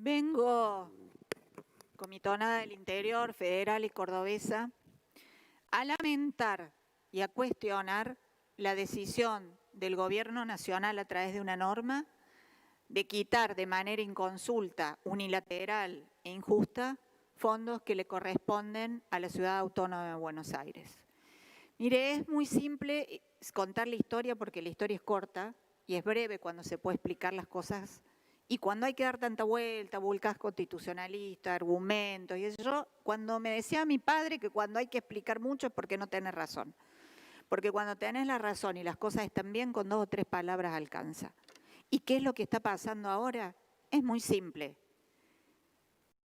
Vengo, comisionada del Interior, federal y cordobesa, a lamentar y a cuestionar la decisión del Gobierno Nacional a través de una norma de quitar de manera inconsulta, unilateral e injusta fondos que le corresponden a la Ciudad Autónoma de Buenos Aires. Mire, es muy simple contar la historia porque la historia es corta y es breve cuando se puede explicar las cosas. Y cuando hay que dar tanta vuelta, vulcas constitucionalistas, argumentos, y eso, cuando me decía mi padre que cuando hay que explicar mucho es porque no tenés razón. Porque cuando tenés la razón y las cosas están bien, con 2 o 3 palabras alcanza. ¿Y qué es lo que está pasando ahora? Es muy simple.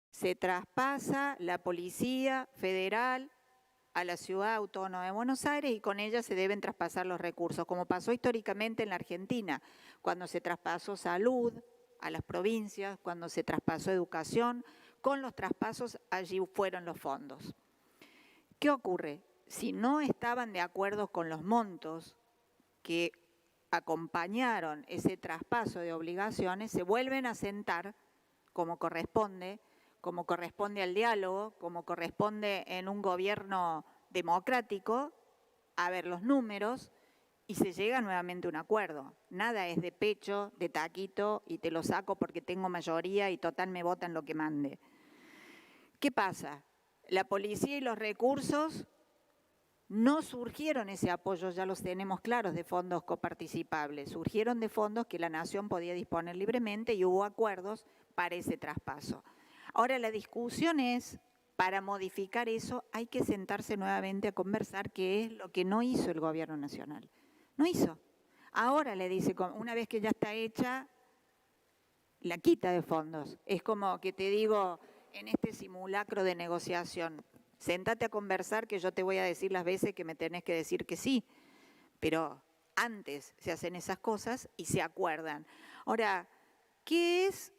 Se traspasa la Policía Federal a la Ciudad Autónoma de Buenos Aires y con ella se deben traspasar los recursos, como pasó históricamente en la Argentina, cuando se traspasó salud a las provincias, cuando se traspasó educación, con los traspasos allí fueron los fondos. ¿Qué ocurre? Si no estaban de acuerdo con los montos que acompañaron ese traspaso de obligaciones, se vuelven a sentar como corresponde al diálogo, como corresponde en un gobierno democrático, a ver los números y se llega nuevamente a un acuerdo. Nada es de pecho, de taquito y te lo saco porque tengo mayoría y total me votan lo que mande. ¿Qué pasa? La policía y los recursos no surgieron ese apoyo, ya los tenemos claros, de fondos coparticipables. Surgieron de fondos que la nación podía disponer libremente y hubo acuerdos para ese traspaso. Ahora la discusión es, para modificar eso hay que sentarse nuevamente a conversar, que es lo que no hizo el Gobierno Nacional. No hizo. Ahora le dice, una vez que ya está hecha, la quita de fondos. Es como que te digo en este simulacro de negociación, sentate a conversar que yo te voy a decir las veces que me tenés que decir que sí, pero antes se hacen esas cosas y se acuerdan. Ahora, ¿qué es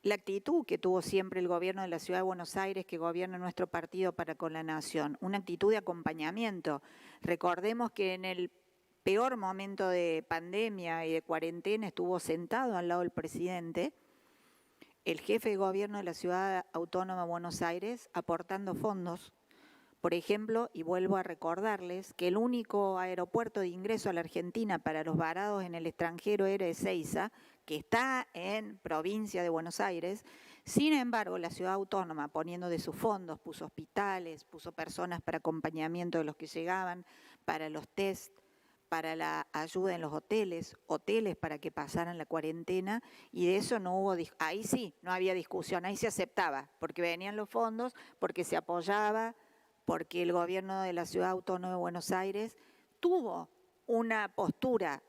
la actitud que tuvo siempre el gobierno de la Ciudad de Buenos Aires, que gobierna nuestro partido para con la nación? Una actitud de acompañamiento. Recordemos que en el peor momento de pandemia y de cuarentena estuvo sentado al lado del presidente, el jefe de gobierno de la Ciudad Autónoma de Buenos Aires, aportando fondos. Por ejemplo, y vuelvo a recordarles que el único aeropuerto de ingreso a la Argentina para los varados en el extranjero era Ezeiza, que está en provincia de Buenos Aires. Sin embargo, la Ciudad Autónoma, poniendo de sus fondos, puso hospitales, puso personas para acompañamiento de los que llegaban, para los test, para la ayuda en los hoteles para que pasaran la cuarentena, y de eso no hubo, ahí sí, no había discusión, ahí se aceptaba, porque venían los fondos, porque se apoyaba, porque el gobierno de la Ciudad Autónoma de Buenos Aires tuvo una postura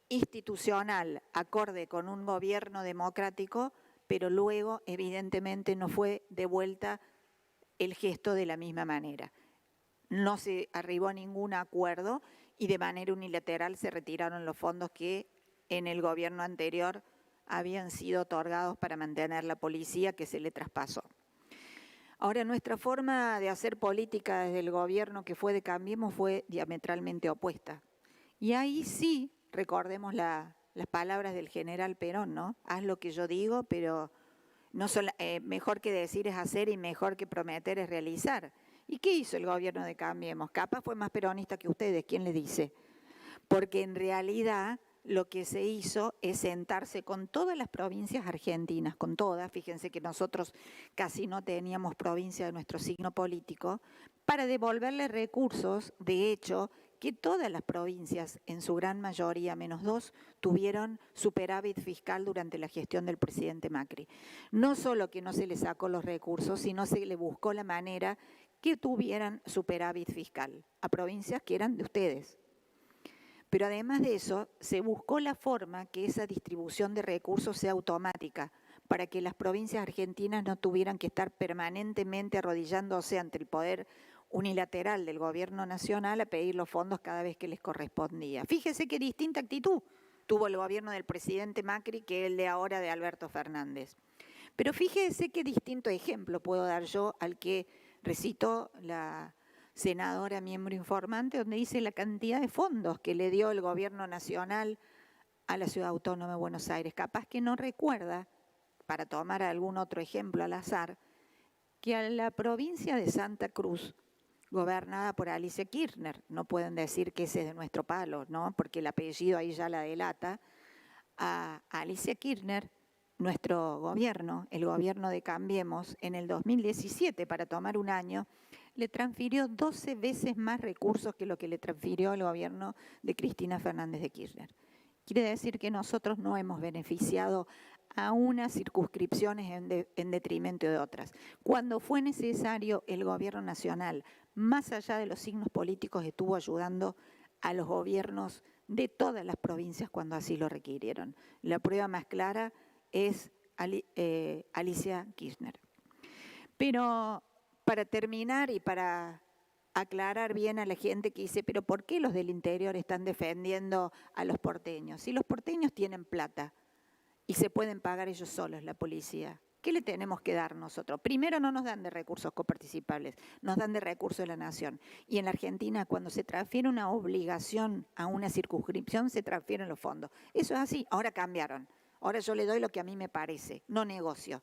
institucional acorde con un gobierno democrático, pero luego evidentemente no fue de vuelta el gesto de la misma manera. No se arribó a ningún acuerdo y de manera unilateral se retiraron los fondos que en el gobierno anterior habían sido otorgados para mantener la policía, que se le traspasó. Ahora, nuestra forma de hacer política desde el gobierno que fue de Cambiemos fue diametralmente opuesta. Y ahí sí, recordemos las palabras del general Perón, ¿no? Haz lo que yo digo, pero no mejor que decir es hacer y mejor que prometer es realizar. ¿Y qué hizo el gobierno de Cambiemos? Capaz fue más peronista que ustedes, ¿quién le dice? Porque en realidad lo que se hizo es sentarse con todas las provincias argentinas, con todas, fíjense que nosotros casi no teníamos provincia de nuestro signo político, para devolverle recursos, de hecho, que todas las provincias, en su gran mayoría, menos 2, tuvieron superávit fiscal durante la gestión del presidente Macri. No solo que no se le sacó los recursos, sino se le buscó la manera que tuvieran superávit fiscal a provincias que eran de ustedes. Pero además de eso, se buscó la forma que esa distribución de recursos sea automática, para que las provincias argentinas no tuvieran que estar permanentemente arrodillándose ante el poder unilateral del gobierno nacional a pedir los fondos cada vez que les correspondía. Fíjese qué distinta actitud tuvo el gobierno del presidente Macri que el de ahora de Alberto Fernández. Pero fíjese qué distinto ejemplo puedo dar yo al que recitó la senadora miembro informante, donde dice la cantidad de fondos que le dio el gobierno nacional a la Ciudad Autónoma de Buenos Aires. Capaz que no recuerda, para tomar algún otro ejemplo al azar, que a la provincia de Santa Cruz, gobernada por Alicia Kirchner, no pueden decir que ese es de nuestro palo, ¿no? Porque el apellido ahí ya la delata, a Alicia Kirchner, nuestro gobierno, el gobierno de Cambiemos, en el 2017, para tomar un año, le transfirió 12 veces más recursos que lo que le transfirió el gobierno de Cristina Fernández de Kirchner. Quiere decir que nosotros no hemos beneficiado a unas circunscripciones en detrimento de otras. Cuando fue necesario, el gobierno nacional, más allá de los signos políticos, estuvo ayudando a los gobiernos de todas las provincias cuando así lo requirieron. La prueba más clara es Alicia Kirchner. Pero para terminar y para aclarar bien a la gente que dice, pero ¿por qué los del interior están defendiendo a los porteños? Si los porteños tienen plata y se pueden pagar ellos solos la policía, ¿qué le tenemos que dar nosotros? Primero, no nos dan de recursos coparticipables, nos dan de recursos de la nación. Y en la Argentina, cuando se transfiere una obligación a una circunscripción, se transfieren los fondos. Eso es así, ahora cambiaron. Ahora yo le doy lo que a mí me parece, no negocio,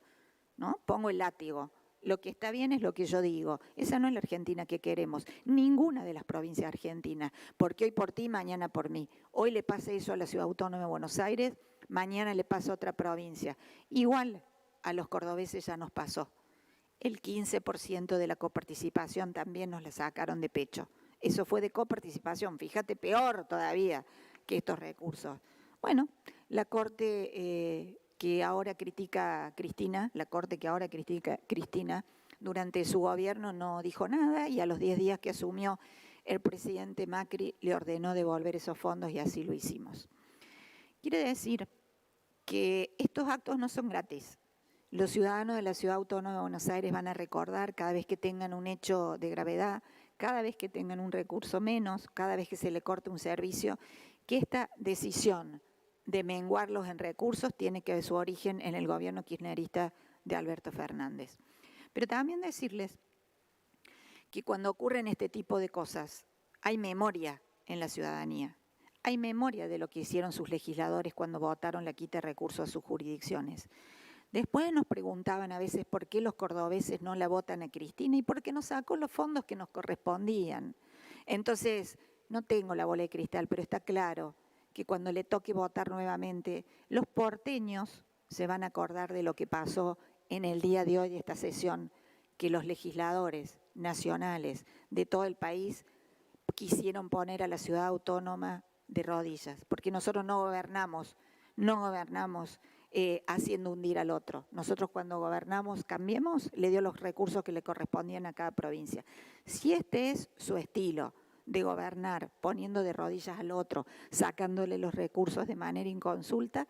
¿no? Pongo el látigo. Lo que está bien es lo que yo digo. Esa no es la Argentina que queremos. Ninguna de las provincias argentinas. Porque hoy por ti, mañana por mí. Hoy le pasa eso a la Ciudad Autónoma de Buenos Aires, mañana le pasa a otra provincia. Igual a los cordobeses ya nos pasó. El 15% de la coparticipación también nos la sacaron de pecho. Eso fue de coparticipación. Fíjate, peor todavía que estos recursos. Bueno, la Corte que ahora critica Cristina, durante su gobierno no dijo nada y a los 10 días que asumió el presidente Macri le ordenó devolver esos fondos y así lo hicimos. Quiere decir que estos actos no son gratis. Los ciudadanos de la Ciudad Autónoma de Buenos Aires van a recordar cada vez que tengan un hecho de gravedad, cada vez que tengan un recurso menos, cada vez que se le corte un servicio, que esta decisión de menguarlos en recursos tiene que ver su origen en el gobierno kirchnerista de Alberto Fernández. Pero también decirles que cuando ocurren este tipo de cosas hay memoria en la ciudadanía, hay memoria de lo que hicieron sus legisladores cuando votaron la quita de recursos a sus jurisdicciones. Después nos preguntaban a veces por qué los cordobeses no la votan a Cristina y por qué no sacó los fondos que nos correspondían. Entonces, no tengo la bola de cristal, pero está claro que cuando le toque votar nuevamente, los porteños se van a acordar de lo que pasó en el día de hoy, esta sesión, que los legisladores nacionales de todo el país quisieron poner a la Ciudad Autónoma de rodillas, porque nosotros no gobernamos haciendo hundir al otro. Nosotros cuando gobernamos, Cambiemos, le dio los recursos que le correspondían a cada provincia. Si este es su estilo de gobernar, poniendo de rodillas al otro, sacándole los recursos de manera inconsulta,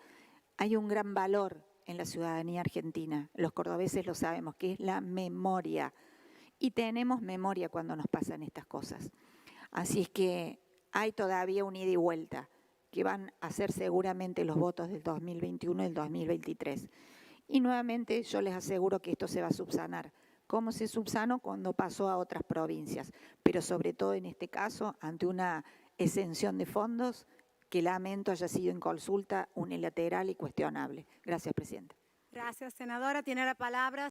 hay un gran valor en la ciudadanía argentina. Los cordobeses lo sabemos, que es la memoria. Y tenemos memoria cuando nos pasan estas cosas. Así es que hay todavía un ida y vuelta, que van a ser seguramente los votos del 2021 y el 2023. Y nuevamente yo les aseguro que esto se va a subsanar. ¿Cómo se subsanó? Cuando pasó a otras provincias, pero sobre todo en este caso, ante una exención de fondos que lamento haya sido en consulta unilateral y cuestionable. Gracias, Presidenta. Gracias, senadora. Tiene la palabra.